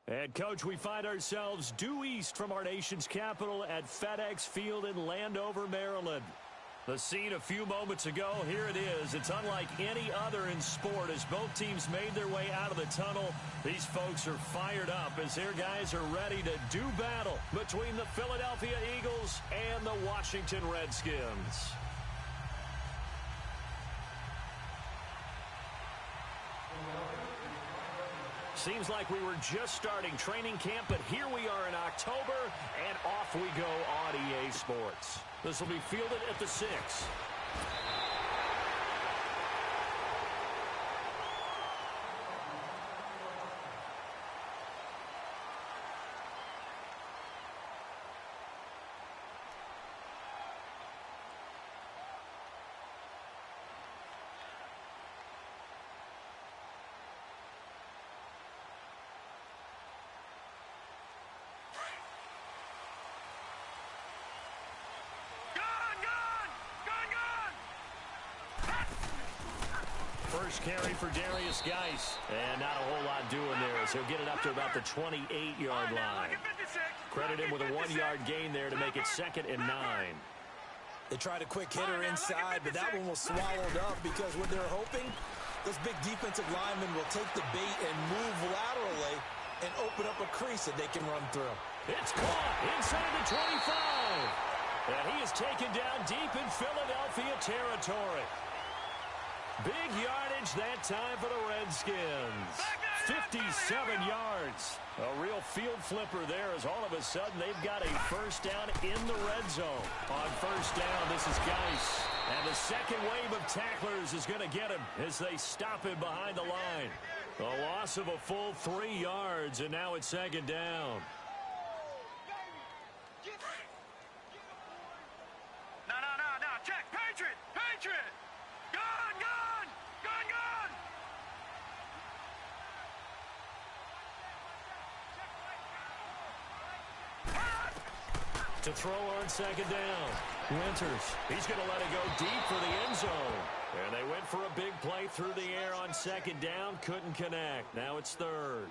And, Coach, we find ourselves due east from our nation's capital at FedEx Field in Landover, Maryland. The scene a few moments ago, here it is. It's unlike any other in sport as both teams made their way out of the tunnel. These folks are fired up as their guys are ready to do battle between the Philadelphia Eagles and the Washington Redskins. Seems like we were just starting training camp, but here we are in October, and off we go on EA Sports. This will be fielded at the 6. First carry for Darius Geis, and not a whole lot doing there as he'll get it up to about the 28-yard line. Credit him with a 1-yard gain there to make it 2nd and 9. They tried a quick hitter inside, but that one was swallowed up because what they're hoping, those big defensive linemen will take the bait and move laterally and open up a crease that they can run through. It's caught inside the 25. And he is taken down deep in Philadelphia territory. Big yardage that time for the Redskins. 57 yards. A real field flipper there as all of a sudden they've got a first down in the red zone. On first down, this is Geis. And the second wave of tacklers is going to get him as they stop him behind the line. A loss of a full 3 yards, and now it's 2nd down. No. Check. Patriot. Gone. To throw on 2nd down. Winters. He's going to let it go deep for the end zone. And they went for a big play through the air on 2nd down. Couldn't connect. Now it's 3rd.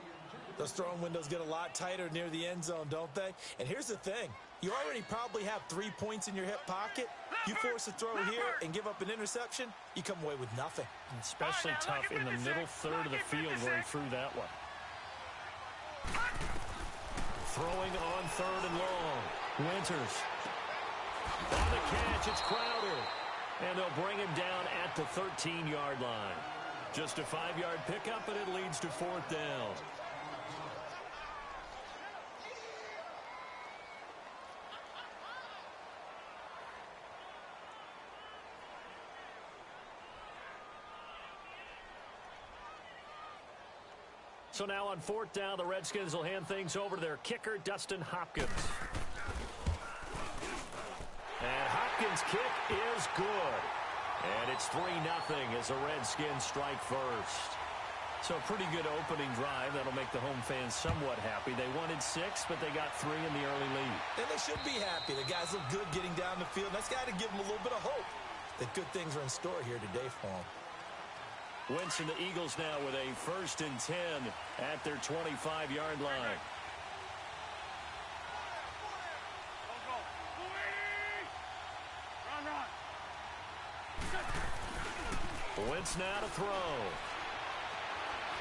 Those throwing windows get a lot tighter near the end zone, don't they? And here's the thing. You already probably have 3 points in your hip pocket. You force a throw here and give up an interception, you come away with nothing. Especially tough in the middle third of the field where he threw that one. Throwing on 3rd and long. Winters. On the catch, it's Crowder. And they'll bring him down at the 13-yard line. Just a 5-yard pickup, and it leads to 4th down. So now on 4th down, the Redskins will hand things over to their kicker, Dustin Hopkins. And Hopkins' kick is good. And it's 3-0 as the Redskins strike first. So a pretty good opening drive. That'll make the home fans somewhat happy. They wanted 6, but they got 3 in the early lead. And they should be happy. The guys look good getting down the field. That's got to give them a little bit of hope that good things are in store here today for them. Wentz and the Eagles now with a 1st and 10 at their 25-yard line. Wentz now to throw.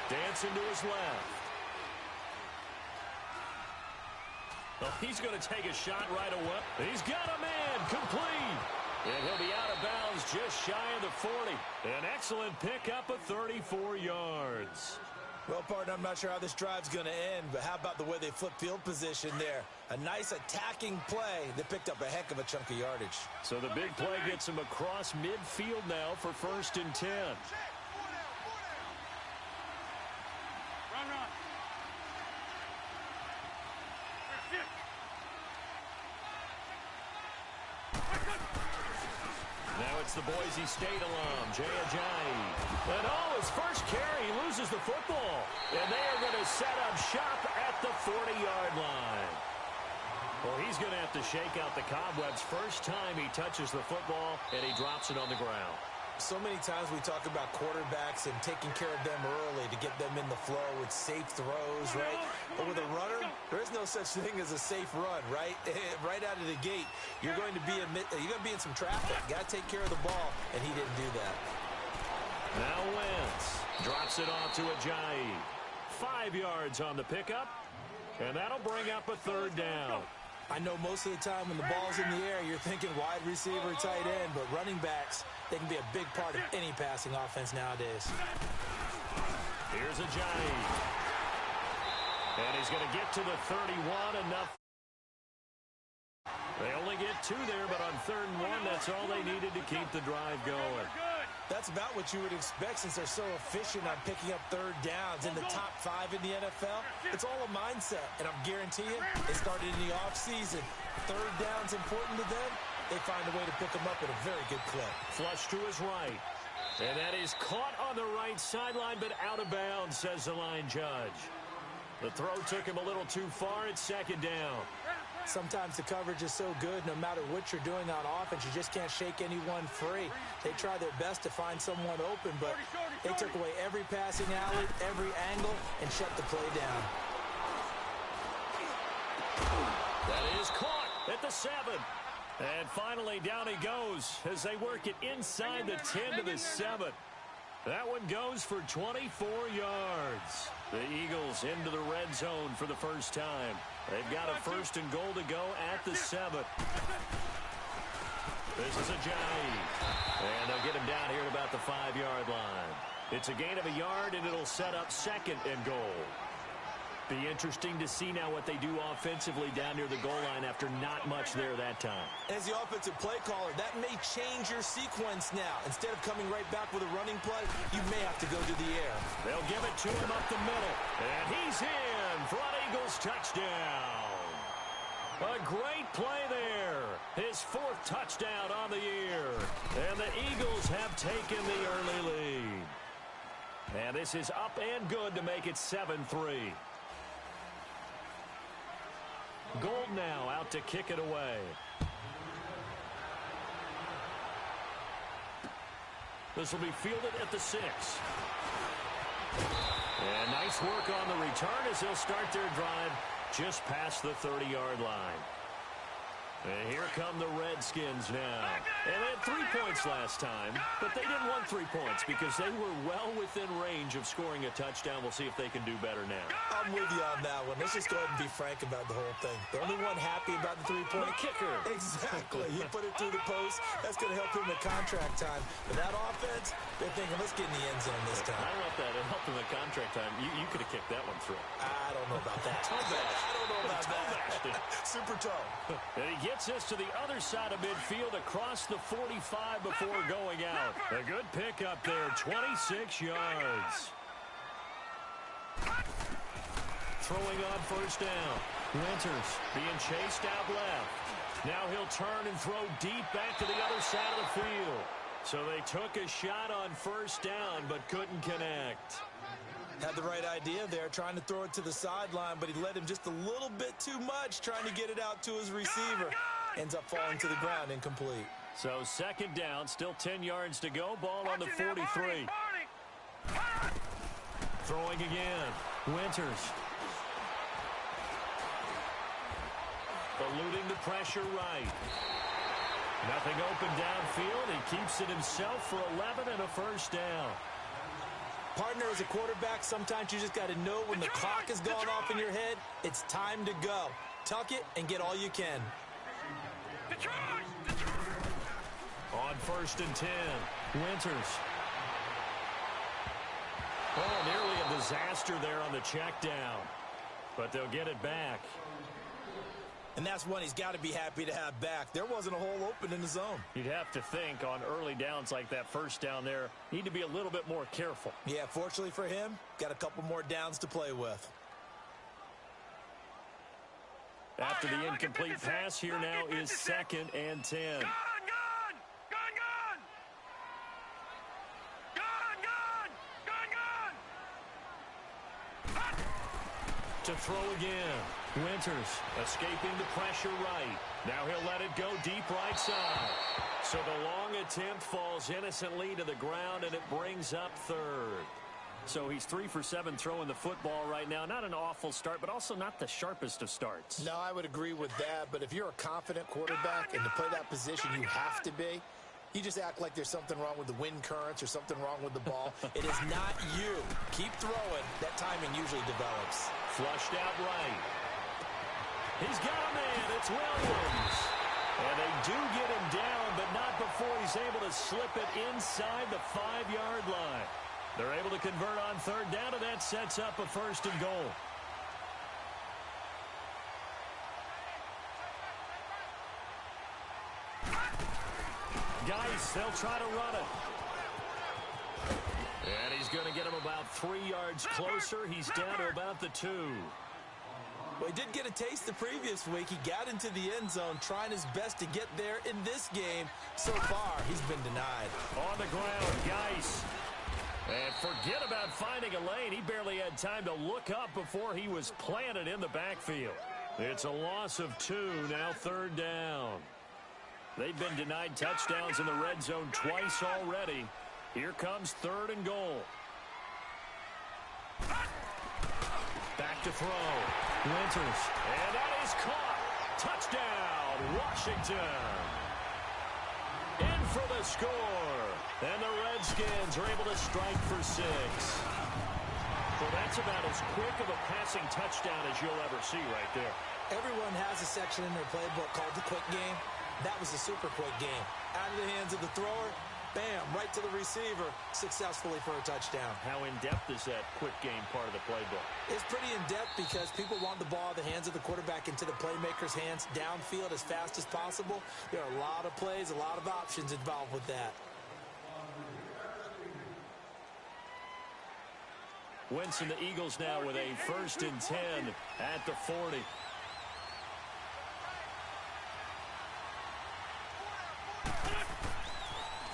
Dancing to his left. Oh, he's going to take a shot right away. He's got a man complete. And he'll be out of bounds just shy of the 40. An excellent pickup of 34 yards. Well, partner, I'm not sure how this drive's going to end, but how about the way they flipped field position there? A nice attacking play that picked up a heck of a chunk of yardage. So the big play gets him across midfield now for 1st and 10. Run. Now it's the Boise State alum, Jay Ajayi. And his first carry, he loses the football. And they are going to set up shop at the 40-yard line. Well, he's going to have to shake out the cobwebs first time he touches the football, and he drops it on the ground. So many times we talk about quarterbacks and taking care of them early to get them in the flow with safe throws, right? But with a runner, there is no such thing as a safe run, right? Right out of the gate, you're going to be in some traffic. Got to take care of the ball, and he didn't do that. Now Wentz drops it off to Ajayi. 5 yards on the pickup, and that'll bring up a third down. I know most of the time when the ball's in the air, you're thinking wide receiver, tight end, but running backs, they can be a big part of any passing offense nowadays. Here's Ajayi. And he's going to get to the 31, enough. They only get 2 there, but on 3rd and 1, that's all they needed to keep the drive going. That's about what you would expect since they're so efficient on picking up 3rd downs in the top 5 in the NFL. It's all a mindset, and I'm guaranteeing they started in the offseason. 3rd down's important to them. They find a way to pick them up at a very good clip. Flush to his right. And that is caught on the right sideline, but out of bounds, says the line judge. The throw took him a little too far. It's 2nd down. Sometimes the coverage is so good, no matter what you're doing on offense, you just can't shake anyone free. They try their best to find someone open, but they took away every passing alley, every angle, and shut the play down. That is caught at the 7. And finally, down he goes as they work it inside the 10 to the 7. That one goes for 24 yards. The Eagles into the red zone for the first time. They've got a 1st and goal to go at the 7. This is Ajayi. And they'll get him down here at about the 5-yard line. It's a gain of a yard, and it'll set up 2nd and goal. Be interesting to see now what they do offensively down near the goal line after not much there that time. As the offensive play caller, that may change your sequence now. Instead of coming right back with a running play, you may have to go to the air. They'll give it to him up the middle. And he's in for an Eagles touchdown. A great play there. His 4th touchdown on the year. And the Eagles have taken the early lead. And this is up and good to make it 7-3. Gold now out to kick it away. This will be fielded at the 6. And nice work on the return as they'll start their drive just past the 30-yard line. And here come the Redskins now. And they had 3 points last time, but they didn't want 3 points because they were well within range of scoring a touchdown. We'll see if they can do better now. I'm with you on that one. Let's just go ahead and be frank about the whole thing. The only one happy about the 3-point kicker. Exactly. He put it through the post. That's going to help him at contract time. But that offense, they're thinking, let's get in the end zone this time. I don't know if that helped him at contract time. You could have kicked that one through. I don't know about that. Toe bash. I don't know about that. Super toe. And he gets us to the other side of midfield across the 45 before going out. A good pickup there, 26 yards. Throwing on 1st down. Winters being chased out left. Now he'll turn and throw deep back to the other side of the field. So they took a shot on 1st down but couldn't connect. Had the right idea there, trying to throw it to the sideline, but he let him just a little bit too much, trying to get it out to his receiver. Ends up falling to the ground, incomplete. So 2nd down, still 10 yards to go. Ball on the 43. Throwing again. Winters. Eluding the pressure right. Nothing open downfield. He keeps it himself for 11 and a 1st down. Partner, as a quarterback, sometimes you just got to know when the clock is going off in your head, it's time to go. Tuck it and get all you can. On 1st and 10, Winters. Oh, nearly a disaster there on the check down. But they'll get it back. And that's one he's got to be happy to have back. There wasn't a hole open in the zone. You'd have to think on early downs like that 1st down there, need to be a little bit more careful. Yeah, fortunately for him, got a couple more downs to play with. After the incomplete pass, here now is 2nd and 10. To throw again. Winters escaping the pressure right. Now he'll let it go deep right side. So the long attempt falls innocently to the ground, and it brings up third. So he's 3 for 7 throwing the football right now. Not an awful start, but also not the sharpest of starts. No, I would agree with that. But if you're a confident quarterback and to play that position, you have to be. You just act like there's something wrong with the wind currents or something wrong with the ball. It is not you. Keep throwing. That timing usually develops. Flushed out right. He's got a man. It's Williams. And they do get him down, but not before he's able to slip it inside the 5-yard line. They're able to convert on third down, and that sets up a 1st and goal. Guys, they'll try to run it. And he's going to get him about 3 yards closer. He's down to about the 2. Well, he did get a taste the previous week. He got into the end zone, trying his best to get there in this game. So far, he's been denied. On the ground, Geis. And forget about finding a lane. He barely had time to look up before he was planted in the backfield. It's a loss of 2, now 3rd down. They've been denied touchdowns in the red zone twice already. Here comes 3rd and goal. Back to throw. Winters. And that is caught. Touchdown, Washington. In for the score. And the Redskins are able to strike for 6. Well, that's about as quick of a passing touchdown as you'll ever see right there. Everyone has a section in their playbook called the quick game. That was a super quick game. Out of the hands of the thrower, bam, right to the receiver, successfully for a touchdown. How in-depth is that quick game part of the playbook? It's pretty in-depth because people want the ball in the hands of the quarterback into the playmaker's hands downfield as fast as possible. There are a lot of plays, a lot of options involved with that. Wentz and the Eagles now with a 1st and 10 at the 40.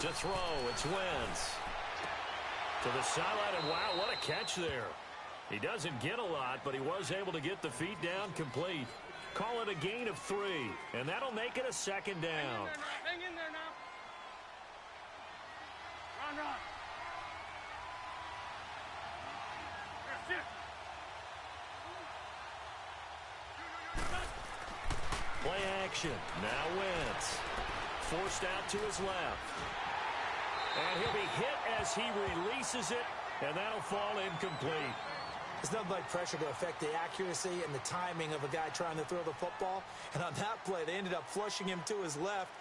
To throw, it's Wentz. To the sideline, and wow, what a catch there. He doesn't get a lot, but he was able to get the feet down complete. Call it a gain of 3, and that'll make it a 2nd down. Hang in there now. Run. Play action. Now Wentz. Forced out to his left. And he'll be hit as he releases it, and that'll fall incomplete. It's nothing like pressure to affect the accuracy and the timing of a guy trying to throw the football. And on that play, they ended up flushing him to his left,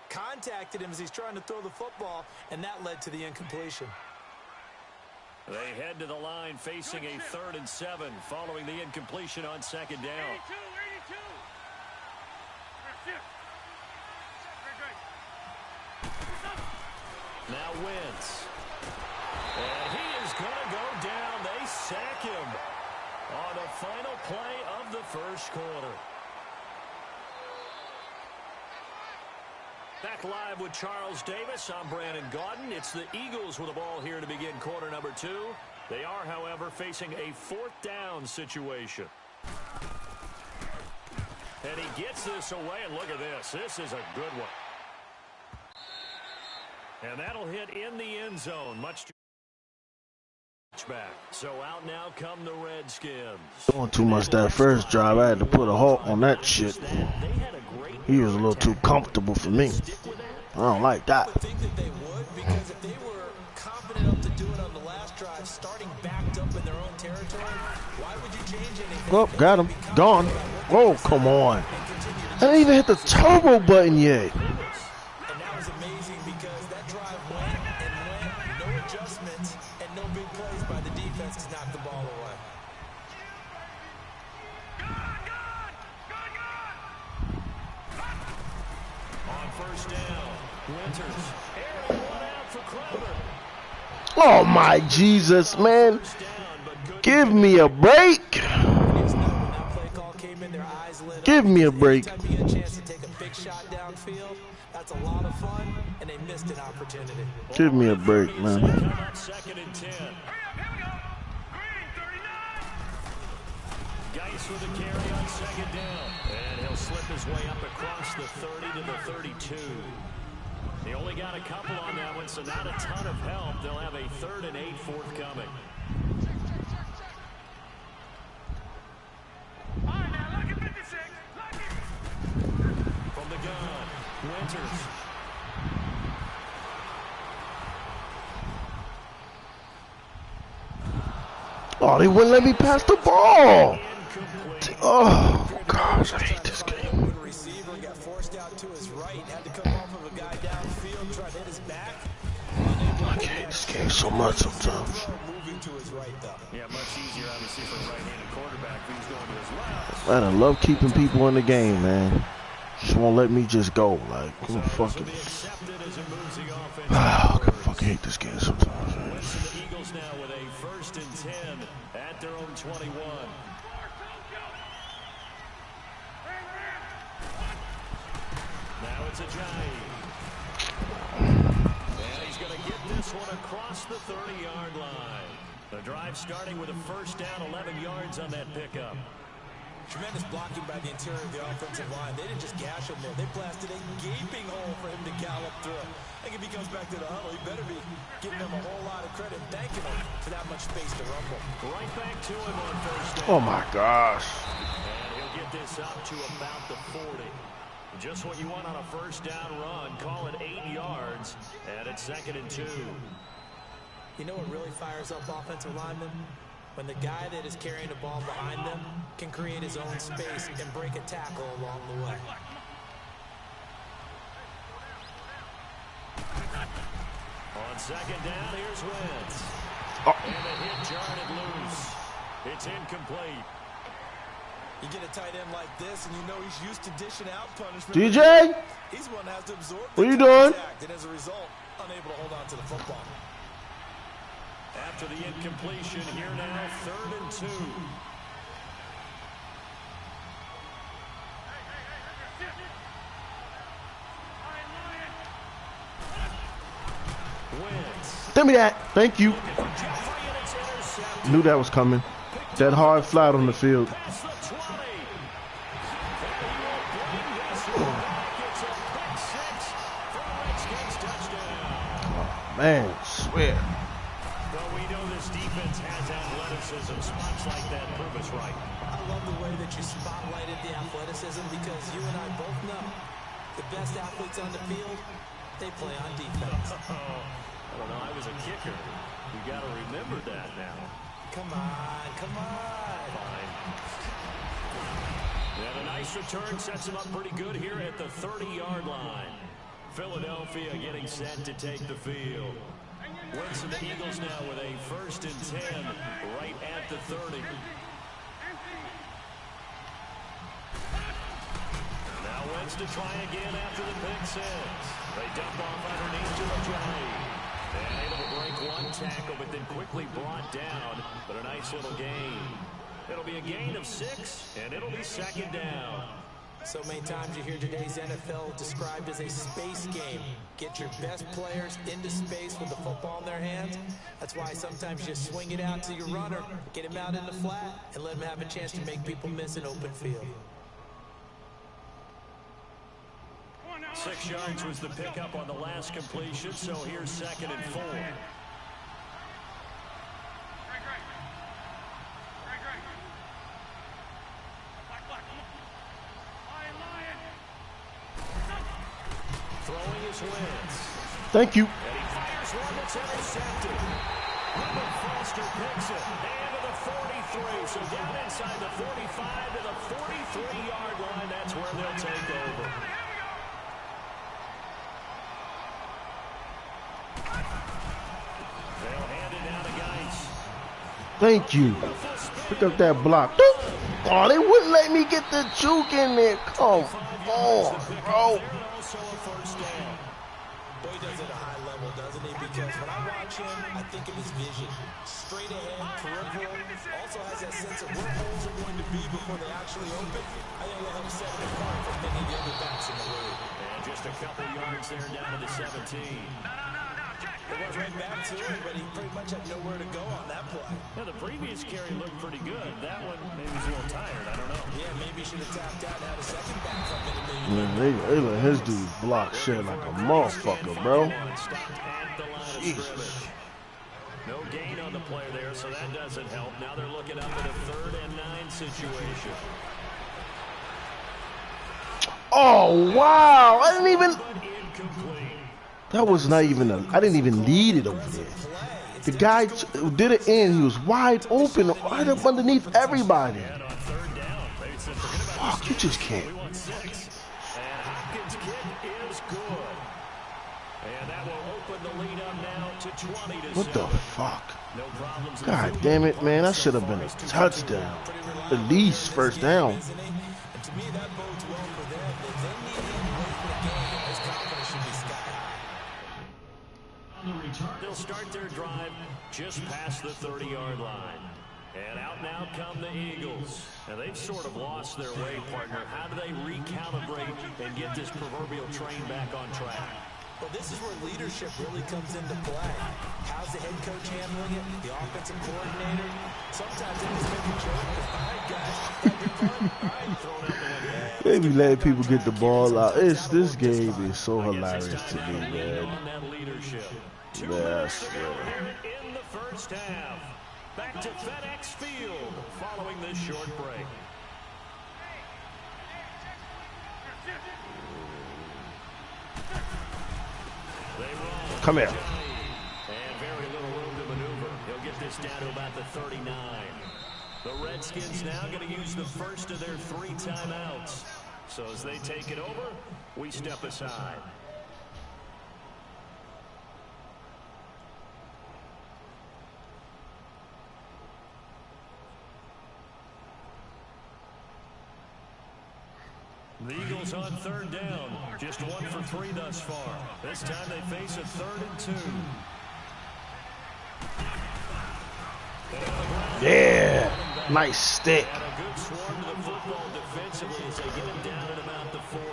contacted him as he's trying to throw the football, and that led to the incompletion. They head to the line facing a 3rd and 7 following the incompletion on 2nd down. 82. Now Wentz. And he is going to go down. They sack him on the final play of the 1st quarter. Back live with Charles Davis. I'm Brandon Gaudin. It's the Eagles with the ball here to begin quarter number 2. They are, however, facing a 4th down situation. And he gets this away, and look at this. This is a good one. And that'll hit in the end zone. Much back. So out now come the Redskins. Doing too much that first drive. I had to put a halt on that shit. He was a little too comfortable for me. I don't like that. I would think that they would, because if they were confident enough to do it on the last drive, starting backed up in their own territory, why would you change anything? Oh, got him. Gone. Oh, come on. I didn't even hit the turbo button yet. And that was amazing because that drive went, no adjustments, and no big plays by the defense to knock the ball away. On 1st down, Winters. Aaron one out for Crowder. Oh, my Jesus, man. Give me a break. Give me a break. Anytime you get a chance to take a big shot downfield, that's a lot of fun, and they missed an opportunity. Give me a break, man. 2nd and 10. Hurry up, here we go. Green, 39. Geis with the carry on second down. And he'll slip his way up across the 30 to the 32. He only got a couple on that one, so not a ton of help. They'll have a 3rd and 8 forthcoming. All right, now look at 56. Look at. From the gun, Winters. Oh, they wouldn't let me pass the ball. Oh, gosh, I hate this game. Receiver got forced out to his right, had to come off of a guy downfield, try to hit his back. I hate this game so much sometimes. Moving to his right, though. Yeah, much easier, obviously, for a right-handed quarterback who's going to his left. Man, I love keeping people in the game, man. Just won't let me just go. Like, I'm fucking. I fucking hate this game sometimes, man. The Eagles now with a 1st and 10 at their own 21. Now it's Ajayi. And he's going to get this one across the 30-yard line. The drive starting with a 1st down, 11 yards on that pickup. Tremendous blocking by the interior of the offensive line. They didn't just gash him there. They blasted a gaping hole for him to gallop through. I think if he comes back to the huddle, he better be giving them a whole lot of credit, thanking him for that much space to rumble. Right back to him on 1st down. Oh, my gosh. And he'll get this up to about the 40. Just what you want on a 1st down run. Call it 8 yards, and it's 2nd and 2. You know what really fires up offensive linemen? When the guy that is carrying the ball behind them can create his own space and break a tackle along the way. On 2nd down, here's Wentz. Oh. And the hit jarred it loose. It's incomplete. You get a tight end like this, and you know he's used to dishing out punishment. DJ? He's one that has to absorb the What are you doing? contact, and as a result, unable to hold on to the football. After the incompletion, here now, 3rd and 2. Wentz. Give me that. Thank you. Knew that was coming. That hard flat on the field. Past the 20. They will bring this one back. It's a pick 6 for a Redskins touchdown. Man, swear. Well, we know this defense has athleticism. Spots like that prove us right. I love the way that you spotlighted the athleticism because you and I both know the best athletes on the field, they play on defense. I don't know. I was a kicker. You got to remember that now. Come on, come on. Fine. And a nice return sets him up pretty good here at the 30-yard line. Philadelphia getting set to take the field. Wentz and the Eagles now with a 1st and 10 right at the 30. Now Wentz to try again after the pick 6. They dump off underneath to Ajayi. And able to break one tackle, but then quickly brought down. But a nice little gain. It'll be a gain of 6, and it'll be 2nd down. So many times you hear today's NFL described as a space game. Get your best players into space with the football in their hands. That's why sometimes you swing it out to your runner, get him out in the flat, and let him have a chance to make people miss an open field. 6 yards was the pickup on the last completion, so here's 2nd and 4. Throwing his Wentz. Thank you. And he fires one that's intercepted. Ruben Foster picks it. And to the 43. So down inside the 45 to the 43-yard line. That's where they'll take over. They'll hand it down to Geis. Thank you. Pick up that block. Oh, they wouldn't let me get the juke in there. Come on, bro. Also a 1st down. Boy, he does it at a high level, doesn't he? Because when I watch him, I think of his vision. Straight ahead, peripheral. Also has that sense of where holes are going to be before they actually open. I think he'll help set it apart from many of the other backs in the league. And just a couple yards there down to the 17. No, Jack. It went right back to him, but he pretty much had nowhere to go on that play. Now, the previous carry looked pretty good. That one, maybe he's a little tired. I don't know. Yeah, maybe he should have tapped out and had a second backup in it. Man, they let his dude block shit like a motherfucker, bro. Jesus. No gain on the play there, so that doesn't help. Now they're looking up at a 3rd and 9 situation. Oh, wow. I didn't even... That was not even a... I didn't even need it over there. The guy did it in. He was wide open, right up underneath everybody. Fuck, you just can't. What the fuck? God damn it, man. That should have been a touchdown. At least first down. And to me, that bodes well for them. If they need him late in the game, his confidence should be sky high. They'll start their drive just past the 30-yard line. And out now come the Eagles. And they've sort of lost their way, partner. How do they recalibrate and get this proverbial train back on track? Well, this is where leadership really comes into play. How's the head coach handling it? The offensive coordinator? Sometimes they just make a joke. All right, guys, got your fun? All right, throw it out the window. They be letting people get the ball out. This game is so hilarious to me, man. Yes, man. In the first half, back to FedEx Field following this short break. Come here. And very little room to maneuver. He'll get this down to about the 39. The Redskins now going to use the first of their 3 timeouts. So as they take it over, we step aside. The Eagles on 3rd down. Just 1 for 3 thus far. This time they face a 3rd and 2. Yeah. Nice stick. And a good swarm to the football defensively as they get him down at about the 40.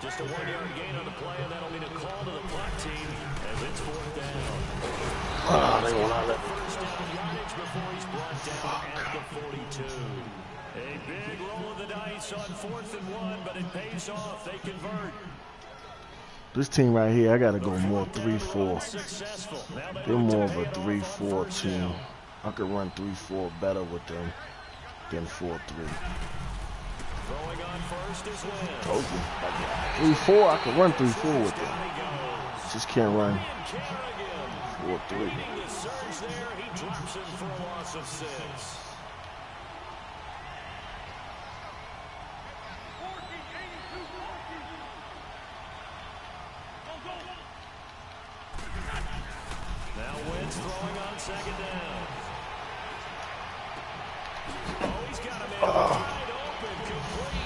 Just a 1-yard gain on the play, and that'll mean a call to the punt team as it's 4th down. Oh, they won't let it. First down yardage before he's brought down at the 42. A big roll of the dice on 4th and 1, but it pays off. They convert. This team right here, I got to go more 3-4. They're more of a 3-4 team. I could run 3-4 better with them than 4-3. Throwing on first is Wynn. Told you. 3-4, I could run 3-4 with them. Just can't run 4-3. Leading the surge there, he drops him for a loss of 6. Now Wynn's throwing on 2nd down. Oh, he's got him in wide open, complete.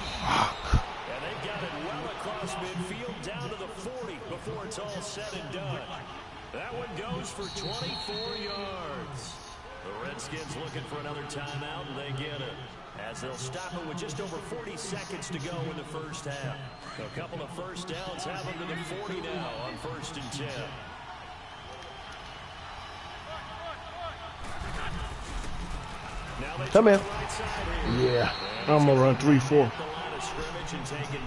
And they've got it well across midfield down to the 40 before it's all said and done. That one goes for 24 yards. The Redskins looking for another timeout, and they get it. As they'll stop it with just over 40 seconds to go in the first half. A couple of first downs have them to the 40 now on 1st and 10. Come here. Yeah, I'm going to run 3-4.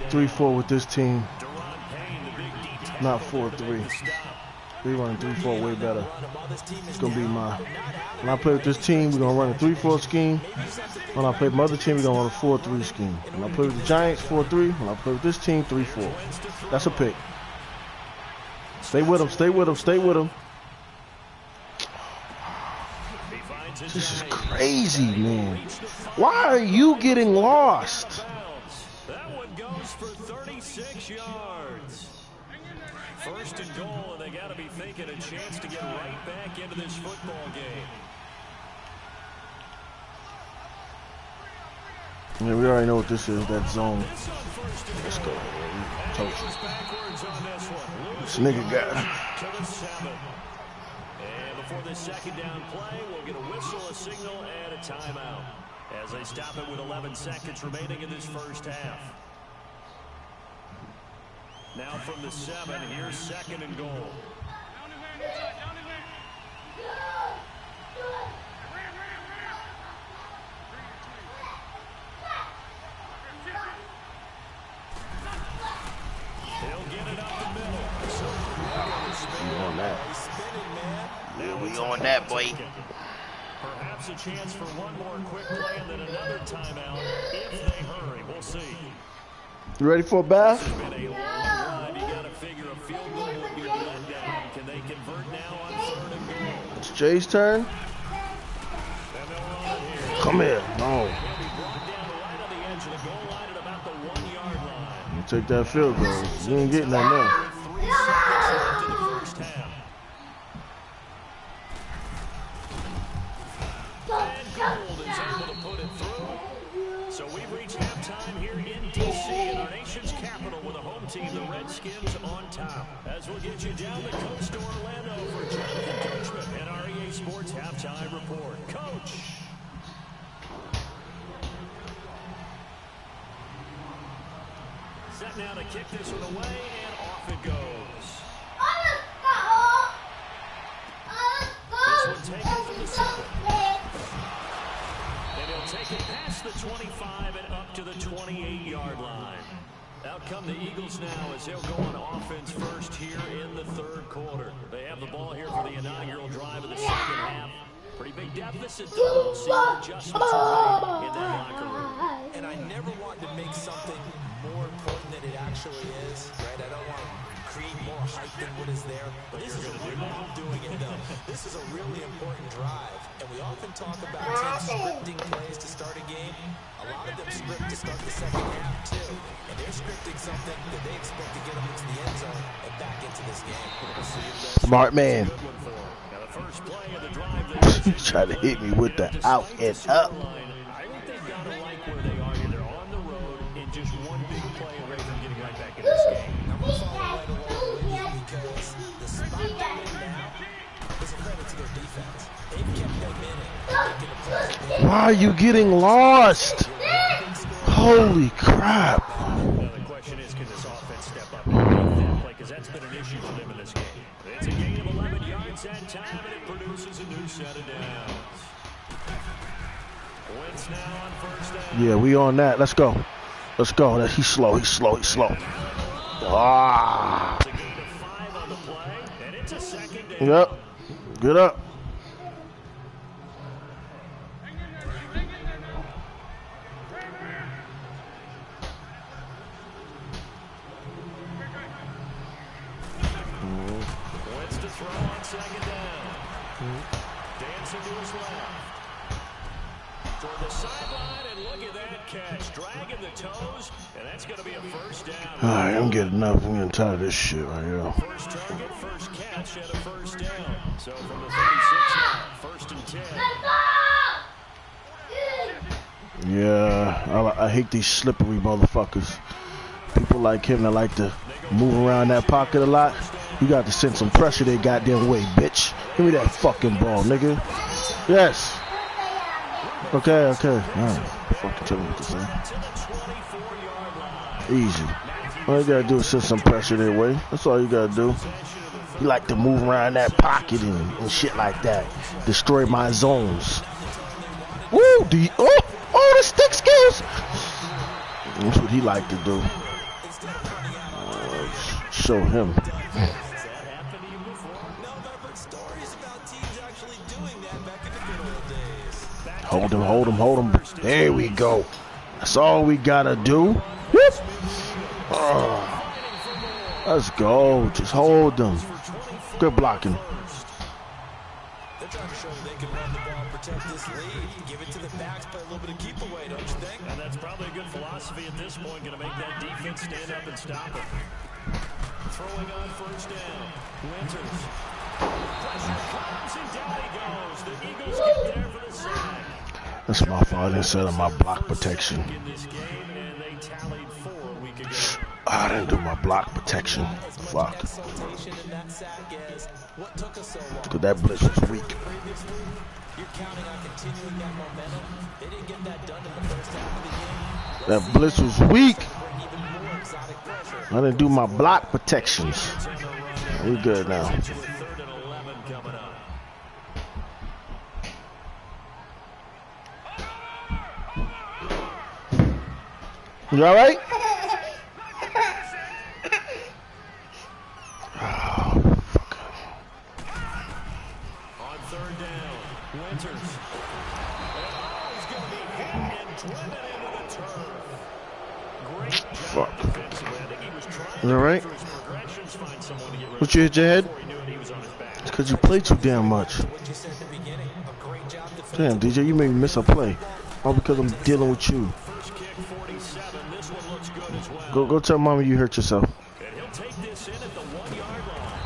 3-4 with this team. Not 4-3. We run 3-4 way better. It's going to be my... When I play with this team, we're going to run a 3-4 scheme. When I play with my other team, we're going to run a 4-3 scheme. When I play with the Giants, 4-3. When I play with this team, 3-4. That's a pick. Stay with them, stay with them, stay with them. This is crazy, man. Why are you getting lost? That one goes for 36 yards. 1st and goal, and they got to be thinking a chance to get right back into this football game. Yeah, we already know what this is, that zone. Let's go. Told you. This nigga got it. For the 2nd down play, we'll get a whistle, a signal, and a timeout as they stop it with 11 seconds remaining in this first half. Now from the 7, here's 2nd and goal. We on that, boy. Perhaps a chance for one more quick play and then another timeout if they hurry. We'll see. You ready for a bath? It's been a long ride. You got to figure a field goal would be a letdown. Can they convert now on 3rd and goal? It's Jay's turn. Come here. No. You take that field goal. You ain't getting that now. So we've reached halftime here in D.C. in our nation's capital with a home team, the Redskins, on top. As we'll get you down the coast to Orlando for Jonathan Coachman and our EA Sports Halftime Report. Coach. Set now to kick this one away, and off it goes. This one taken from the 7. And he'll take it past the 25 and up to the 28-yard line. Out come the Eagles now as they'll go on offense first here in the 3rd quarter. They have the ball here for the inaugural drive of the 2nd half. Pretty big deficit, though. We'll see what adjustments are made in that locker room. And I never want to make something more important than it actually is, right? I don't want to create more hype than what is there. But this is a real I'm doing it, though. This is a really important drive. And we often talk about teams scripting plays to start a game. A lot of them script to start the 2nd half, too. And they're scripting something that they expect to get them into the end zone and back into this game. Smart man. Trying to hit me with the out and up. I think they've got to like where they are here. They're on the road in just one big play away from getting right back in this game. I'm going to follow right along with you because the spot they're in now is a credit to their defense. They've kept them in it. Why are you getting lost? Holy crap. Now the question is, can this offense step up and make that play? Because that's been an issue for them in this game. It's a gain of 11 yards that time, and it produces a new set of downs. Wentz now on 1st down. Yeah, we on that. Let's go. Let's go. He's slow. He's slow. He's slow. Ah. It's a gain of 5 on the play, and it's a 2nd down. Yep. Good up. Wentz to throw on 2nd down. Dancing to his left. Toward the sideline, and look at that catch. Dragging the toes, and that's going to be a 1st down. All right, I'm getting enough. I'm getting tired of this shit right here. First target, first catch, and a 1st down. So from the 36 now, 1st and 10. Yeah, I hate these slippery motherfuckers. People like him that like to move around that pocket a lot. You got to send some pressure their goddamn way, bitch. Give me that fucking ball, nigga. Yes. Okay. All right. Fucking tell me what to say. Easy. All you gotta do is send some pressure their way. That's all you gotta do. You like to move around that pocket and shit like that. Destroy my zones. Woo! The stick skills. That's what he like to do. Show him. Hold him. There we go. That's all we gotta do. Whoop. Oh. Let's go. Just hold them. Good blocking. They're trying to show they can run the ball, protect this lead, give it to the backs, play a little bit of keep away, don't you think? And that's probably a good philosophy at this point, going to make that defense stand up and stop it. Throwing on 1st down. Winters. Pressure comes and down he goes. The Eagles get there for the sack. That's my fault. I didn't set up my block protection. In this game, and they tallied 4 a week ago. I didn't do my block protection. Fuck. Because that blitz was weak. That blitz was weak. I didn't do my block protections. We good now. You all right? On third down, Winters. Oh, he's going to be hit and driven into the turf. Great job defensively. I think he was trying to all right? go through his progressions, find someone to get rid What you hit your head? before he knew it, he was on his back. It's because you play too damn much. What you said at the beginning, a great job Damn, DJ, you made me miss a play. All because I'm dealing with you. First kick, 47. This one looks good as well. Go tell mommy you hurt yourself. And he'll take this in at the 1-yard line.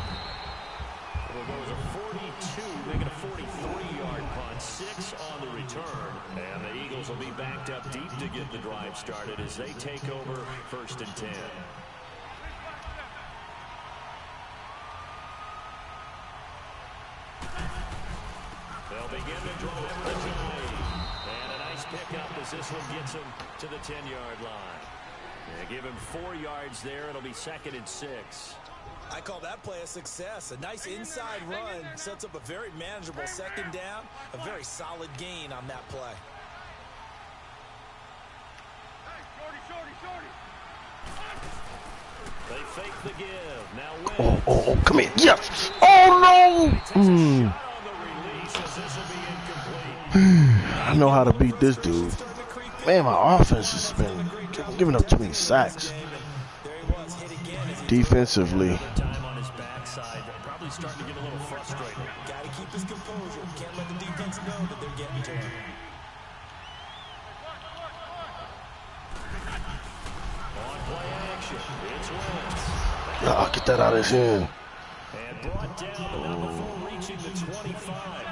It'll go as a 42, making a 43-yard punt. 6 on the return. And the Eagles will be backed up deep to get the drive started as they take over first and 10. They'll begin to drive with a drive. And a nice pickup as this one gets him to the 10-yard line. They give him 4 yards there. It'll be second and 6. I call that play a success. A nice inside run sets up a very manageable second down. A very solid gain on that play. Hey, shorty. They fake the give. Now Oh, come here. Yes. Oh, no. on the release as this will be incomplete. I know how to beat this dude. Man, my offense has been giving up too many sacks. Defensively. Time on his backside. Probably starting to get a little frustrated. Got to keep his composure. Can't let the defense know that they're getting to him. On play action. It's Wentz. Oh, get that out of his hand. And brought down about before reaching the 25.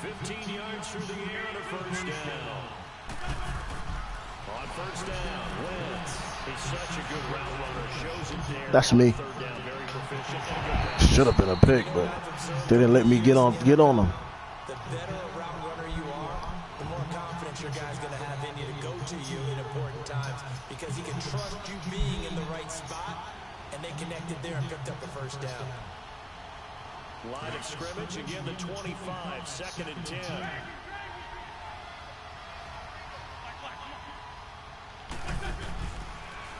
15 yards through the air on a first down. On first down, Wentz. He's such a good route runner. Shows it there. That's me. Third down, very proficient. Should have been a pick, but they didn't let me get on him. The better a route runner you are, the more confidence your guy's going to have in you to go to you in important times because he can trust you being in the right spot, and they connected there and picked up the first down. Line of scrimmage, again the 25, second and 10.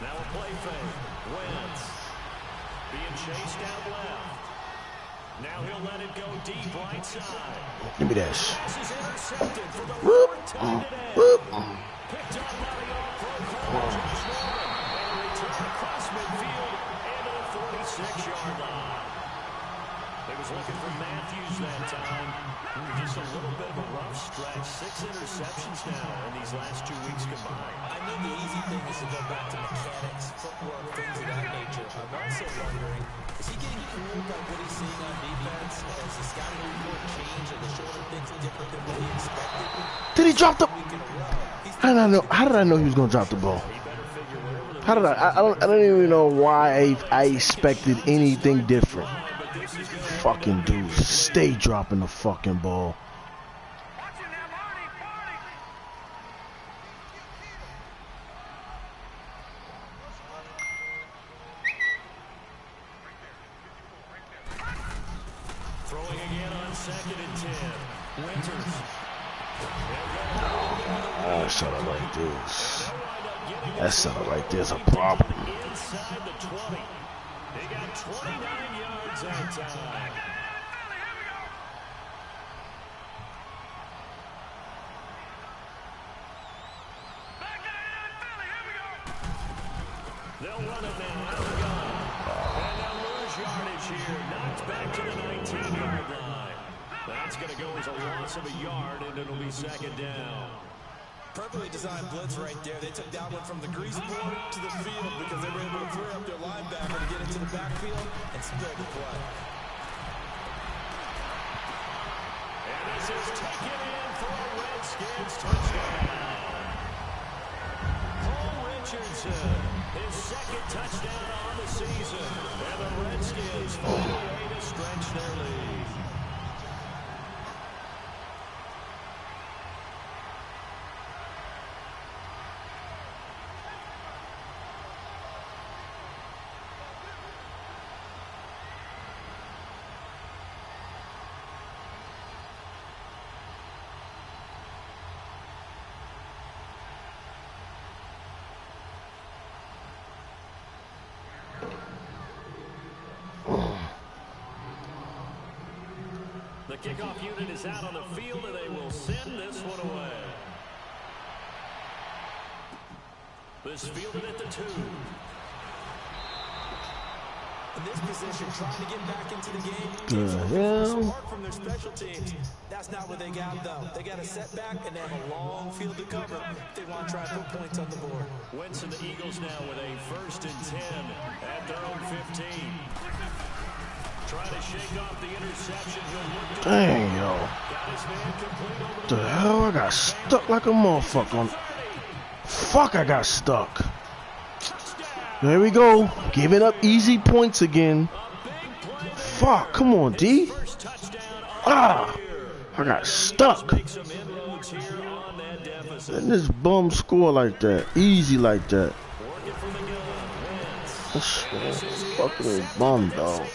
Now a play fake. Wentz being chased out left. Now he'll let it go deep right side. Give me that. Pass is intercepted for the Whoop. third time today. Picked up by the off-road corner, Josh Norman. And a return across midfield into the 46-yard line. They was looking for Matthews that time. Just a little bit of a rough stretch. 6 interceptions now in these last 2 weeks combined. I know the easy thing is to go back to mechanics, footwork, things of that nature. I'm also wondering, is he getting fooled by what he's seeing on defense? Has the scouting report changed? Are the shorter things different than what he expected? Did he drop the? How did I know he was gonna drop the ball? How did I don't even know why I expected anything different. Fucking dudes, stay dropping the fucking ball. Watching that Marty. Throwing again on second and 10. Winters. That setup right there. That setup right there is a problem. Inside the 20. They got 29 yards that time. They'll run it now. Out of the gun. And they'll lose yardage here. Knocked back to the 19-yard line. That's going to go as a loss of a yard, and it'll be second down. Perfectly designed blitz right there. They took that one from the grease board to the field because they were able to free up their linebacker to get into the backfield and spill the play. And this is taken in for a Redskins touchdown. Paul Richardson, his second touchdown on the season. And the Redskins find a way to stretch their lead. kickoff unit is out on the field, and they will send this one away. This fielded at the 2. In this position, trying to get back into the game. Hell. Work from their special teams. That's not what they got, though. They got a setback, and they have a long field to cover if they want to try and put points on the board. Wentz and the Eagles now with a 1st and 10 at their own 15. Trying to shake off the interception. Dang, yo. What the hell? I got stuck like a motherfucker. Fuck, I got stuck. There we go. Giving up easy points again. Fuck, come on, D. Ah, I got stuck. And this bum score like that. Easy like that. That's fucking bum, dog.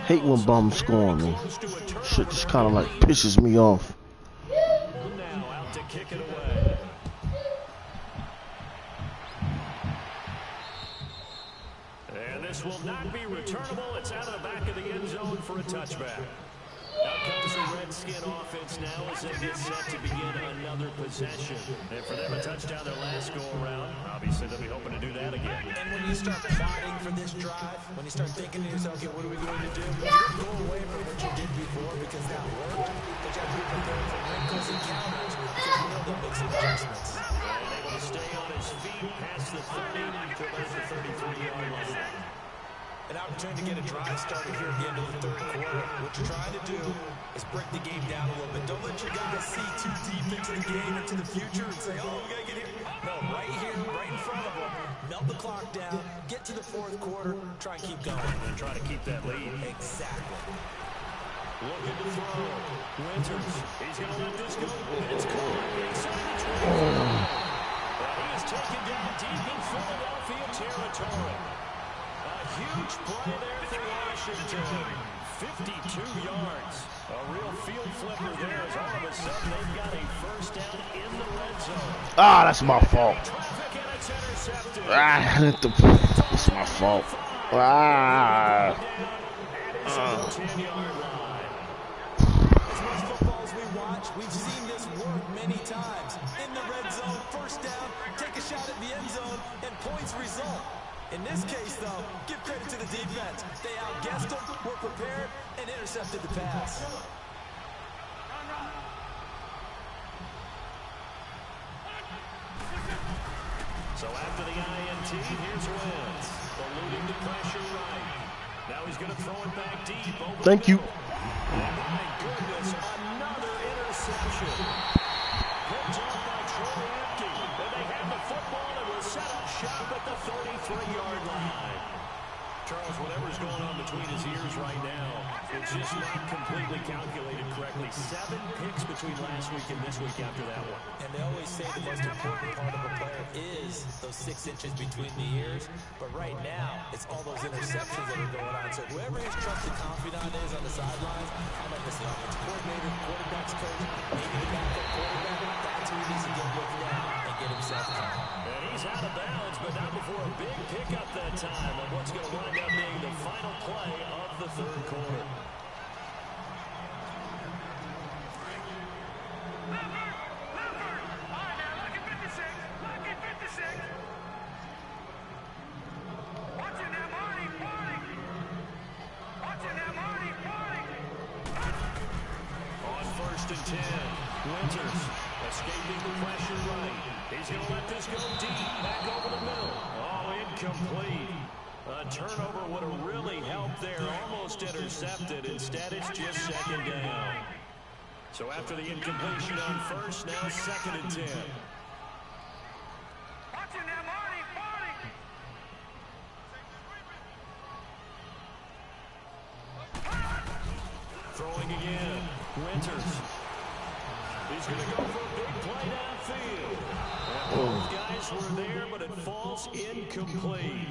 Hate when bums score on me. Shit just kind of like pisses me off. Now out to kick it away. And this will not be returnable. It's out of the back of the end zone for a touchback. Out comes the Redskin offense now as they get set to begin another possession. And for them, a touchdown their last go-around. Obviously, they'll be hoping to do that again. And when you start plotting for this drive, when you start thinking to yourself, okay, what are we going to do? You don't go away from what you did before because that worked. But you have to be prepared for wrinkles and counters because you know they'll make some adjustments. And able to stay on his feet past the 30 to about the 33-yard line. An opportunity to get a drive started here at the end of the 3rd quarter. What you're trying to do is break the game down a little bit. Don't let your guys see too deep into the game, into the future, and say, oh, we got to get here. No, right here, right in front of them. Melt the clock down, get to the 4th quarter, try and keep going. And try to keep that lead. Exactly. Looking to throw. Winters. He's going to let this go. It's caught inside the 20. He is taken down deep in Philadelphia territory. Huge play there for Washington. 52 yards. A real field flipper there as all of a sudden they've got a 1st down in the red zone. Ah, that's my fault. Traffic and it's intercepted. It's my fault. Ah. It's on the 10-yard line. As much football as we watch, we've seen this work many times. In the red zone, 1st down, take a shot at the end zone, and points result. In this case, though, give credit to the defense. They outguessed them, were prepared, and intercepted the pass. So after the INT, here's Wentz. Alluding to pressure right. Now he's going to throw it back deep. Thank you. My goodness, another interception. Picked off by Troy Apke. And they have the football and will set up shop at the 33-yard line. Charles, whatever's going on between his ears right now, it's just not completely calculated correctly. 7 picks between last week and this week after that one. And they always say the most important part of a player is those 6 inches between the ears. But right now, it's all those interceptions that are going on. So whoever his trusted confidant is on the sidelines, how about this offensive coordinator, quarterback's coach, maybe the backup quarterback, that's who he needs to get with now and get himself calm. And he's out of bounds, but not before a big pickup that time of what's going to wind up being the final play of the 3rd quarter. On 1st and 10, Winters escaping the pressure right. He's going to let this go deep, back over the middle. Oh, incomplete. A turnover would have really helped there, almost intercepted. Instead, it's just 2nd down. So after the incompletion on 1st, now 2nd and 10. Throwing again, Winters. He's going to go for a big play downfield. And both guys were there, but it falls incomplete.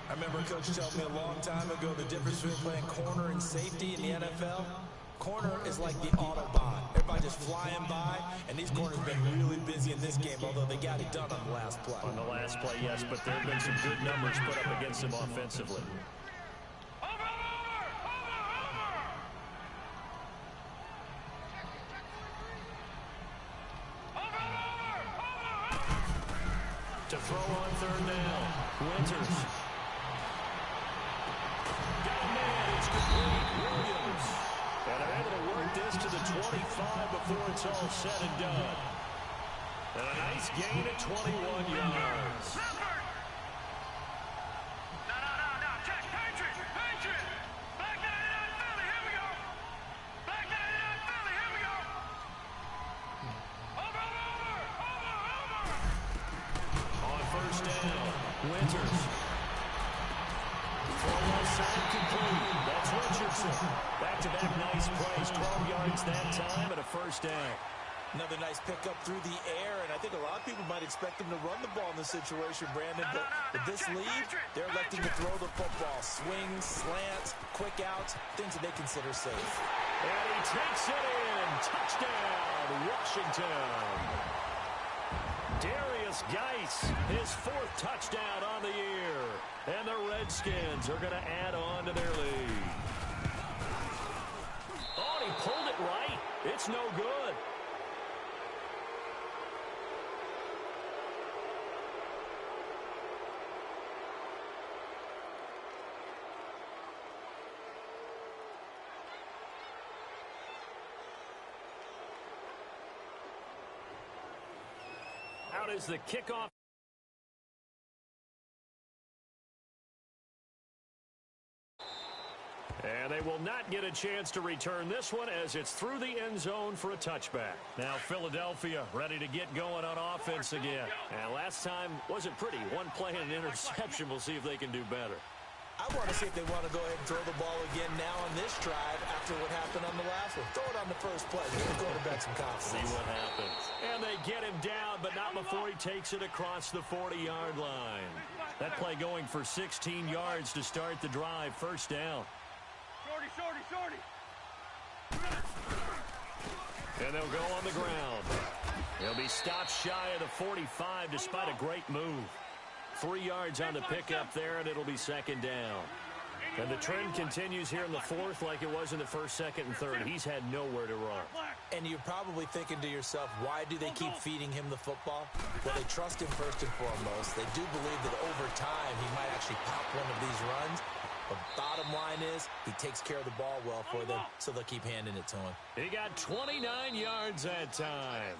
I remember Coach telling me a long time ago the difference between playing corner and safety in the NFL. Corner is like the Autobahn. Everybody just flying by, and these corners have been really busy in this game, although they got it done on the last play. On the last play, yes, but there have been some good numbers put up against them offensively. To throw on third down. Winters. Got a man. It's complete. Williams. And they're able to work this to the 25 before it's all said and done. And a nice gain at 21 yards. Winters. Throw side complete. That's Richardson. Back-to-back nice plays. 12 yards that time and a first down. Another nice pickup through the air, and I think a lot of people might expect him to run the ball in this situation, Brandon, but with this lead, they're electing to throw the football. Swings, slants, quick outs, things that they consider safe. And he takes it in. Touchdown, Washington. Darius Geis, his 4th touchdown on the year. And the Redskins are going to add on to their lead. Oh, he pulled it right. It's no good. Out is the kickoff. And they will not get a chance to return this one as it's through the end zone for a touchback. Now Philadelphia ready to get going on offense again. And last time wasn't pretty. One play and an interception. We'll see if they can do better. I want to see if they want to go ahead and throw the ball again now on this drive after what happened on the last one. Throw it on the first play. Give the quarterback some confidence. See what happens. And they get him down, but not before he takes it across the 40-yard line. That play going for 16 yards to start the drive. First down. Shorty. And they'll go on the ground. They'll be stopped shy of the 45 despite a great move. 3 yards on the pickup there, and it'll be second down. And the trend continues here in the 4th like it was in the 1st, 2nd, and 3rd. He's had nowhere to run. And you're probably thinking to yourself, why do they keep feeding him the football? Well, they trust him first and foremost. They do believe that over time he might actually pop one of these runs. But bottom line is, he takes care of the ball well for them, so they'll keep handing it to him. He got 29 yards that time.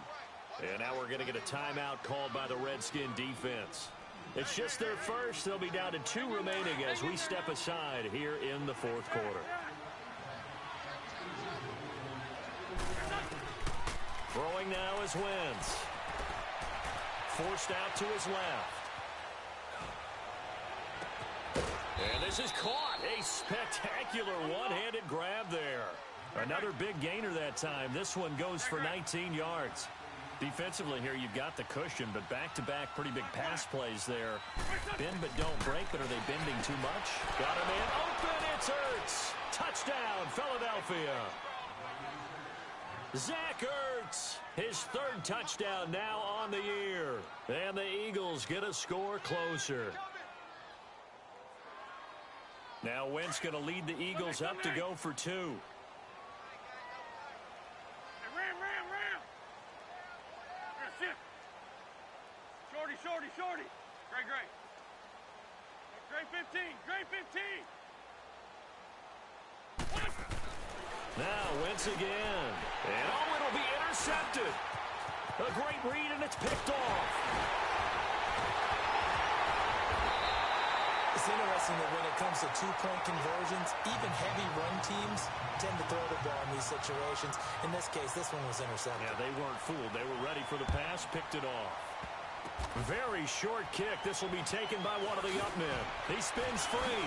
And now we're going to get a timeout called by the Redskin defense. It's just their first. They'll be down to 2 remaining as we step aside here in the 4th quarter. Throwing now is Wentz. Forced out to his left. And this is caught. A spectacular one-handed grab there. Another big gainer that time. This one goes for 19 yards. Defensively here, you've got the cushion, but back-to-back pretty big pass plays there. Bend but don't break, but are they bending too much? Got him in. Open, it's Ertz. Touchdown, Philadelphia. Zach Ertz, his 3rd touchdown now on the year. And the Eagles get a score closer. Now Wentz going to lead the Eagles up to go for 2. Shorty. Great 15. Now Wentz again. And it'll be intercepted. A great read, and it's picked off. It's interesting that when it comes to 2-point conversions, even heavy run teams tend to throw the ball in these situations. In this case, this one was intercepted. Yeah, they weren't fooled. They were ready for the pass, picked it off. Very short kick. This will be taken by one of the up men. He spins free.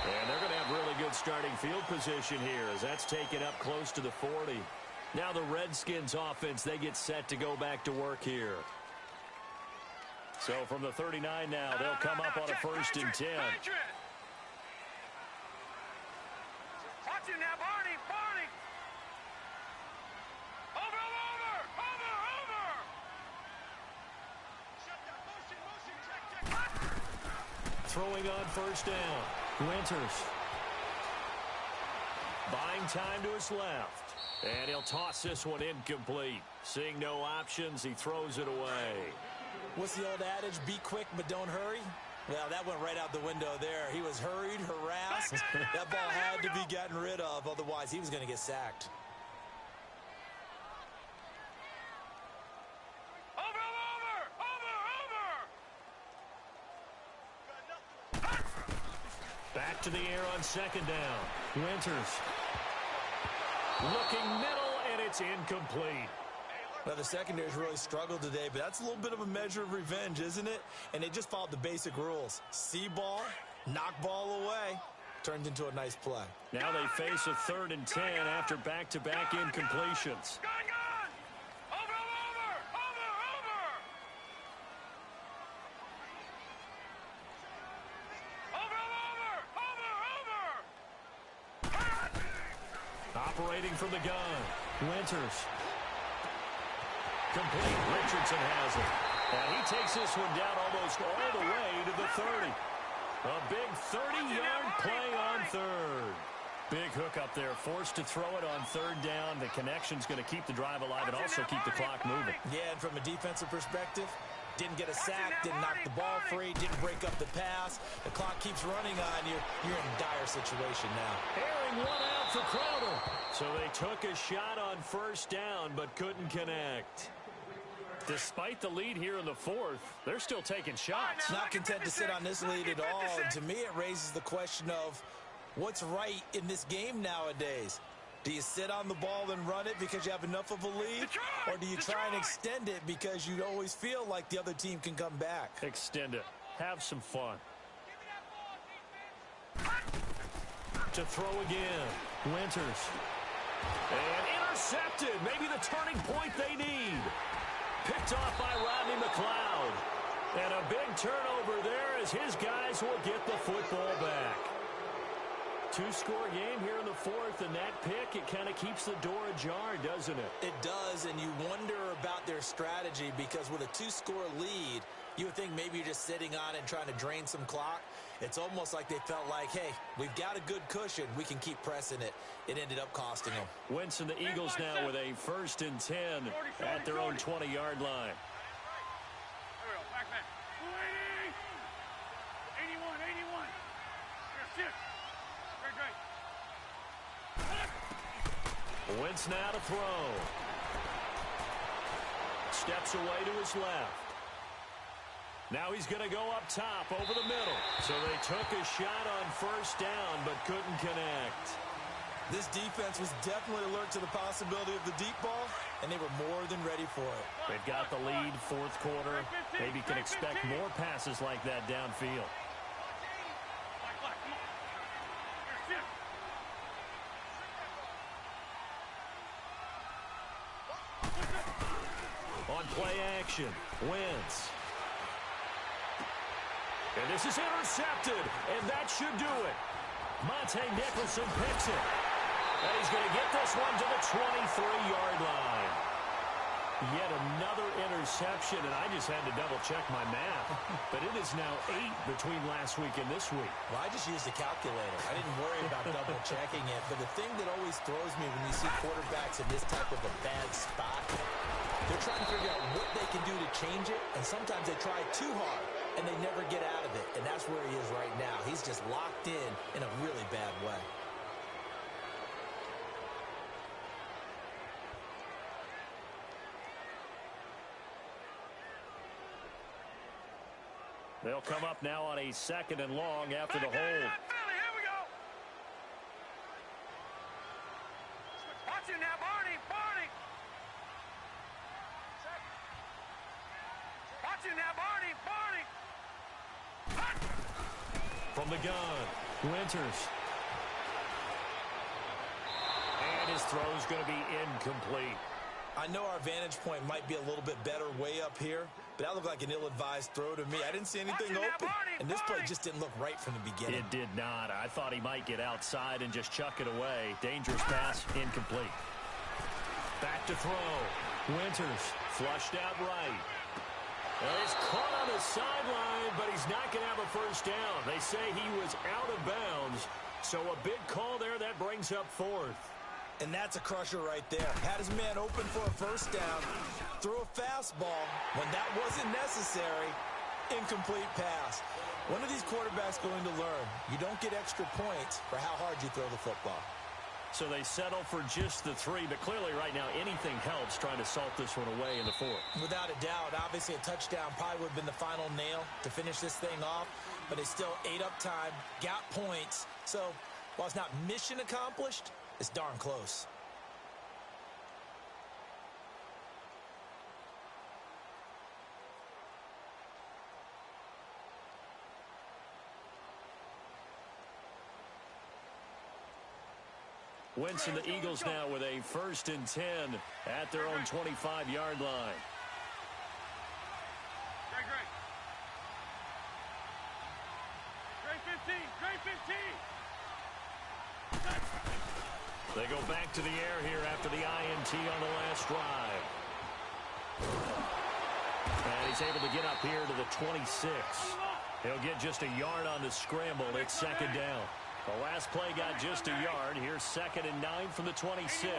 And they're going to have really good starting field position here as that's taken up close to the 40. Now the Redskins offense, they get set to go back to work here. So from the 39 now, they'll come up on a 1st and 10. Watch it now, Barney. Over. Throwing on 1st down. Winters. Buying time to his left. And he'll toss this one incomplete. Seeing no options, he throws it away. What's the old adage? Be quick, but don't hurry. Well, that went right out the window there. He was hurried, harassed. That ball had to be gotten rid of. Otherwise, he was going to get sacked. Back to the air on second down. Winters. Looking middle, and it's incomplete. Well, the secondary's really struggled today, but that's a little bit of a measure of revenge, isn't it? And they just followed the basic rules. See ball, knock ball away. Turned into a nice play. Now they face a 3rd and 10 after back-to-back incompletions. Operating from the gun. Winters. Complete. Richardson has it. And he takes this one down almost all the way to the 30. A big 30-yard play on 3rd. Big hook up there. Forced to throw it on 3rd down. The connection's going to keep the drive alive and also keep the clock moving. Yeah, and from a defensive perspective, didn't get a sack, didn't knock the ball free, didn't break up the pass. The clock keeps running on you. You're in a dire situation now. Airing one out for Crowder. So they took a shot on 1st down, but couldn't connect. Despite the lead here in the 4th, they're still taking shots. Not content to sit on this lead at all. And to me, it raises the question of what's right in this game nowadays. Do you sit on the ball and run it because you have enough of a lead? Or do you try and extend it because you always feel like the other team can come back? Extend it. Have some fun. To throw again. Winters. And intercepted. Maybe the turning point they need. Picked off by Rodney McLeod. And a big turnover there as his guys will get the football back. 2-score game here in the 4th, and that pick, it kind of keeps the door ajar, doesn't it? It does, and you wonder about their strategy because with a 2-score lead, you would think maybe you're just sitting on it and trying to drain some clock. It's almost like they felt like, hey, we've got a good cushion. We can keep pressing it. It ended up costing them. Wentz and the Eagles now with a 1st and 10 at their own 20-yard line. 81. Here, sit. Wentz now to throw. Steps away to his left. Now he's going to go up top over the middle. So they took a shot on 1st down but couldn't connect. This defense was definitely alert to the possibility of the deep ball, and they were more than ready for it. They've got the lead, 4th quarter. Maybe can expect more passes like that downfield. On play action, Wentz. And this is intercepted, and that should do it. Monte Nicholson picks it. And he's going to get this one to the 23-yard line. Yet another interception, and I just had to double-check my math. But it is now 8 between last week and this week. Well, I just used a calculator. I didn't worry about double-checking it. But the thing that always throws me when you see quarterbacks in this type of a bad spot, they're trying to figure out what they can do to change it, and sometimes they try too hard, and they never get out of it. And that's where he is right now. He's just locked in a really bad way. They'll come up now on a 2nd and long after the hold. Here we go. Watch it now, Barney. Watch it now, Barney. From the gun, Winters. And his throw's going to be incomplete. I know our vantage point might be a little bit better way up here, but that looked like an ill-advised throw to me. I didn't see anything open, and this play just didn't look right from the beginning. It did not. I thought he might get outside and just chuck it away. Dangerous pass, incomplete. Back to throw. Winters flushed out right. Well, he's caught on the sideline, but he's not going to have a 1st down. They say he was out of bounds, so a big call there that brings up 4th. And that's a crusher right there. Had his man open for a first down, threw a fastball. When that wasn't necessary, incomplete pass. When are these quarterbacks going to learn? You don't get extra points for how hard you throw the football. So they settle for just the 3, but clearly right now anything helps trying to salt this one away in the 4th. Without a doubt, obviously a touchdown probably would have been the final nail to finish this thing off, but they still ate up time, got points. So while it's not mission accomplished, it's darn close. Wentz and the Eagles now with a 1st and 10 at their own 25-yard line. Great 15. Great 15. They go back to the air here after the INT on the last drive. And he's able to get up here to the 26. He'll get just a yard on the scramble. It's 2nd down. The last play got just a yard. Here's 2nd and 9 from the 26. 81.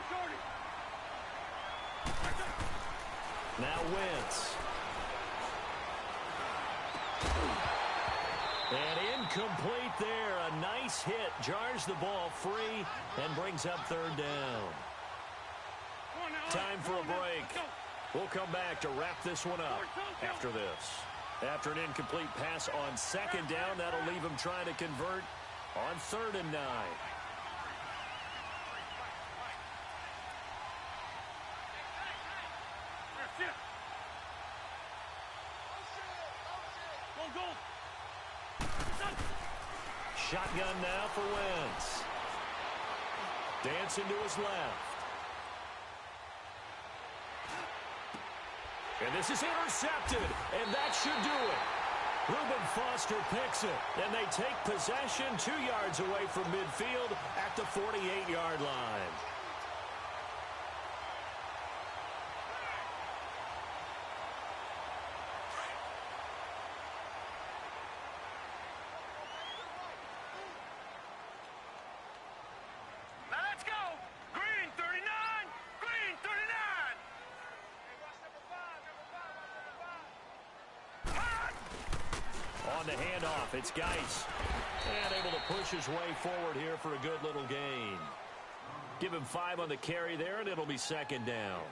Shorty. Now Wentz. And incomplete there. A nice hit. Jars the ball free and brings up 3rd down. Time for a break. We'll come back to wrap this one up after this. After an incomplete pass on 2nd down, that'll leave him trying to convert on 3rd and 9. Shotgun now for Wentz. Dancing to his left. And this is intercepted, and that should do it. Reuben Foster picks it, and they take possession 2 yards away from midfield at the 48-yard line. Now let's go. Green 39. Green 39. On the handoff, it's Geis. And able to push his way forward here for a good little gain. Give him 5 on the carry there, and it'll be 2nd down.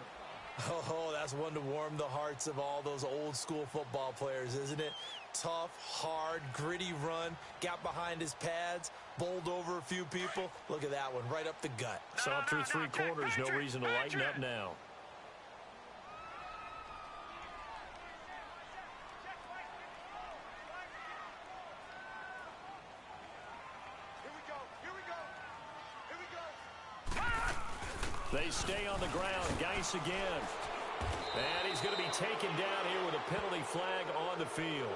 Oh, that's one to warm the hearts of all those old school football players, isn't it? Tough, hard, gritty run, got behind his pads, bowled over a few people. Look at that one, right up the gut. Saw it through 3 quarters, no reason to lighten up now. They stay on the ground. Geis again. And he's going to be taken down here with a penalty flag on the field.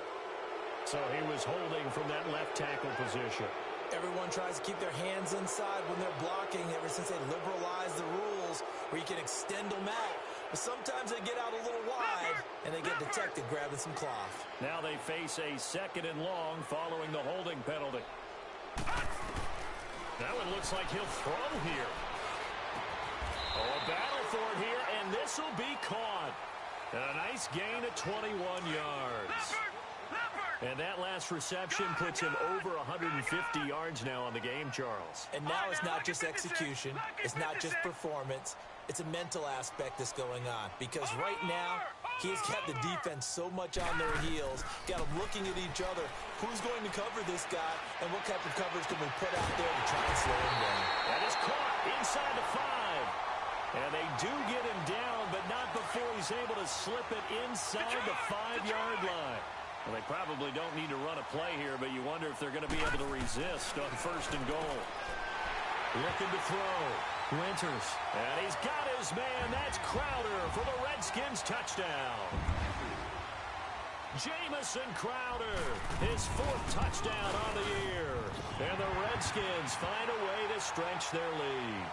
So he was holding from that left tackle position. Everyone tries to keep their hands inside when they're blocking ever since they liberalized the rules where you can extend them out. But sometimes they get out a little wide and they get detected grabbing some cloth. Now they face a 2nd and long following the holding penalty. That one looks like he'll throw here. Oh, a battle for it here, and this will be caught. And a nice gain of 21 yards. And that last reception puts him over 150 yards now on the game, Charles. And now it's not just execution. It's not just performance. It's a mental aspect that's going on. Because right now, he's got the defense so much on their heels, got them looking at each other. Who's going to cover this guy, and what type of coverage can we put out there to try and slow him down? That is caught inside the 5. And they do get him down, but not before he's able to slip it inside the 5-yard line. Well, they probably don't need to run a play here, but you wonder if they're going to be able to resist on 1st and goal. Looking to throw. Winters. And he's got his man. That's Crowder for the Redskins touchdown. Jamison Crowder, his 4th touchdown on the year. And the Redskins find a way to stretch their lead.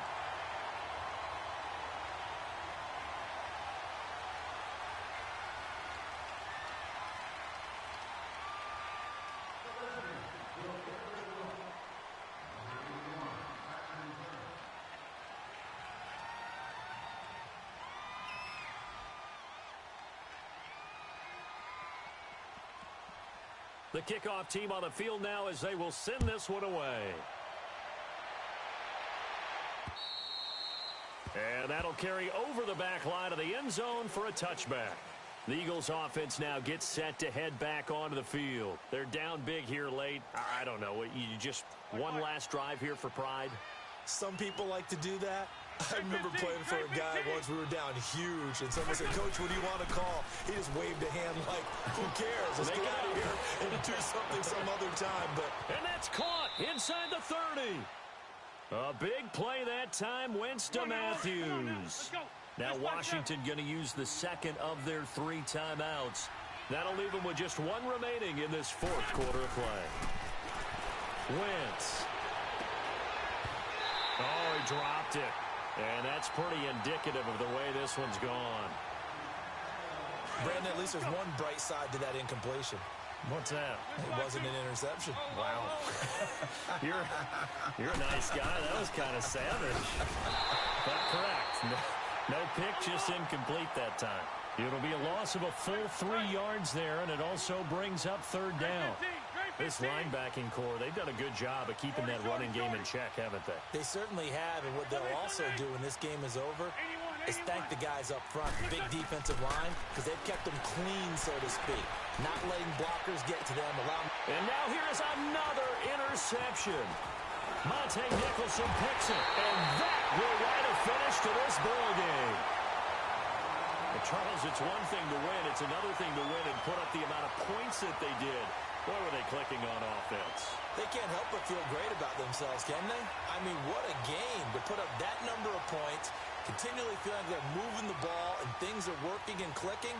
The kickoff team on the field now as they will send this one away. And that'll carry over the back line of the end zone for a touchback. The Eagles offense now gets set to head back onto the field. They're down big here late. I don't know. You just one last drive here for pride? Some people like to do that. I remember playing for a guy once. We were down huge, and someone said, "Coach, what do you want to call?" He just waved a hand like, "Who cares? Let's get out of here and do something some other time." And that's caught inside the 30. A big play that time went to Matthews. Now Washington going to use the second of their 3 timeouts. That'll leave them with just 1 remaining in this 4th quarter of play. Wentz. Oh, he dropped it. And that's pretty indicative of the way this one's gone. Brandon, at least there's one bright side to that incompletion. What's that? It wasn't an interception. Wow. You're a nice guy. That was kind of savage. But correct. No pick, just incomplete that time. It'll be a loss of a full 3 yards there, and it also brings up 3rd down. This linebacking core, they've done a good job of keeping that running game in check, haven't they? They certainly have, and what they'll also do when this game is over is thank the guys up front, the big defensive line, because they've kept them clean, so to speak. Not letting blockers get to them. And now here is another interception. Monte Nicholson picks it, and that will write a finish to this ball game. Well, Charles, it's one thing to win. It's another thing to win and put up the amount of points that they did. Boy, were they clicking on offense. They can't help but feel great about themselves, can they? I mean, what a game to put up that number of points, continually feeling like they're moving the ball and things are working and clicking.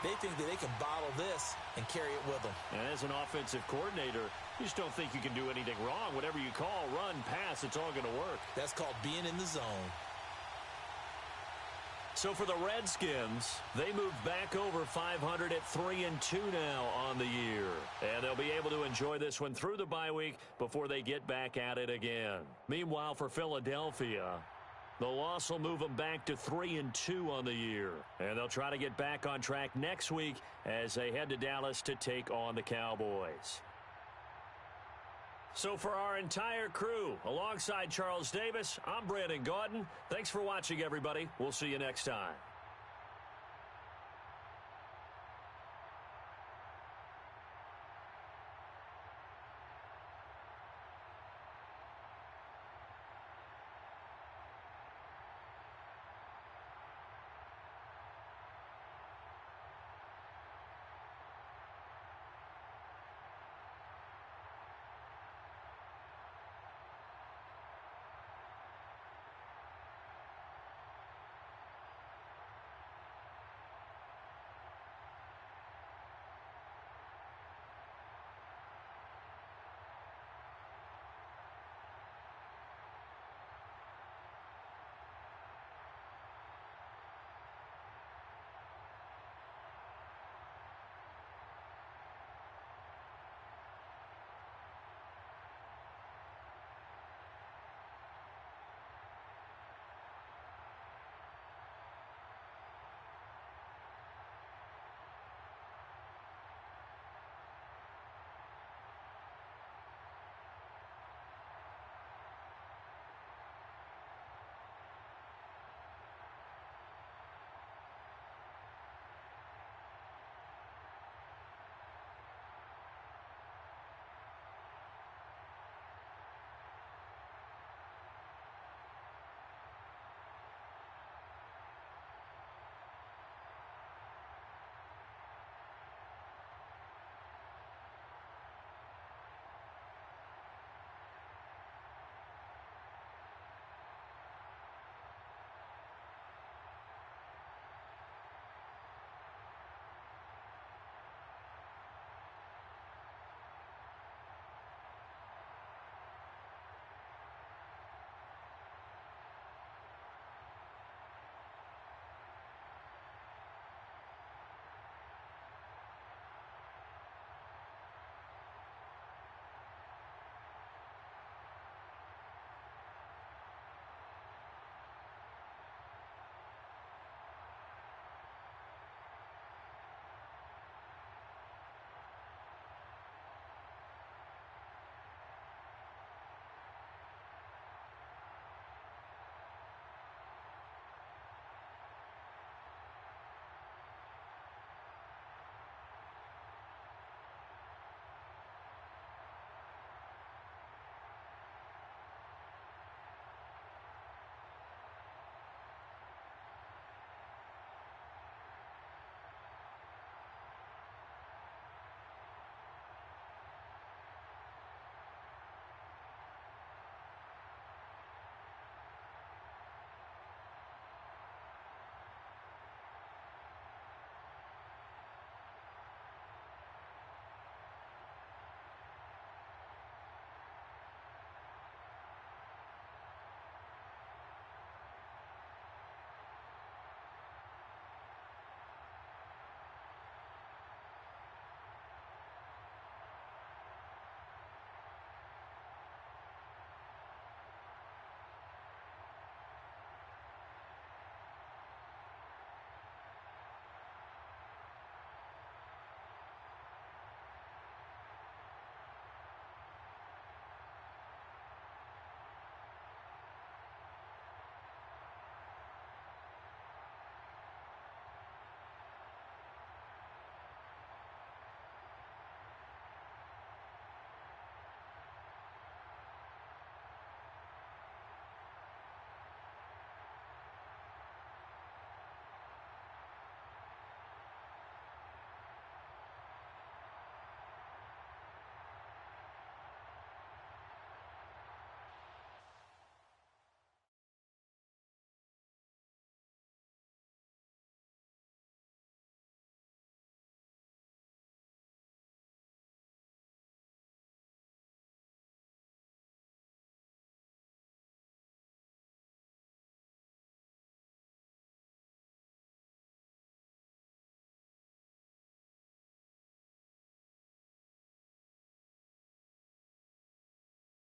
They think that they can bottle this and carry it with them. And as an offensive coordinator, you just don't think you can do anything wrong. Whatever you call, run, pass, it's all going to work. That's called being in the zone. So for the Redskins, they move back over 500 at 3-2 now on the year. And they'll be able to enjoy this one through the bye week before they get back at it again. Meanwhile, for Philadelphia, the loss will move them back to 3-2 on the year. And they'll try to get back on track next week as they head to Dallas to take on the Cowboys. So for our entire crew, alongside Charles Davis, I'm Brandon Gaudin. Thanks for watching, everybody. We'll see you next time.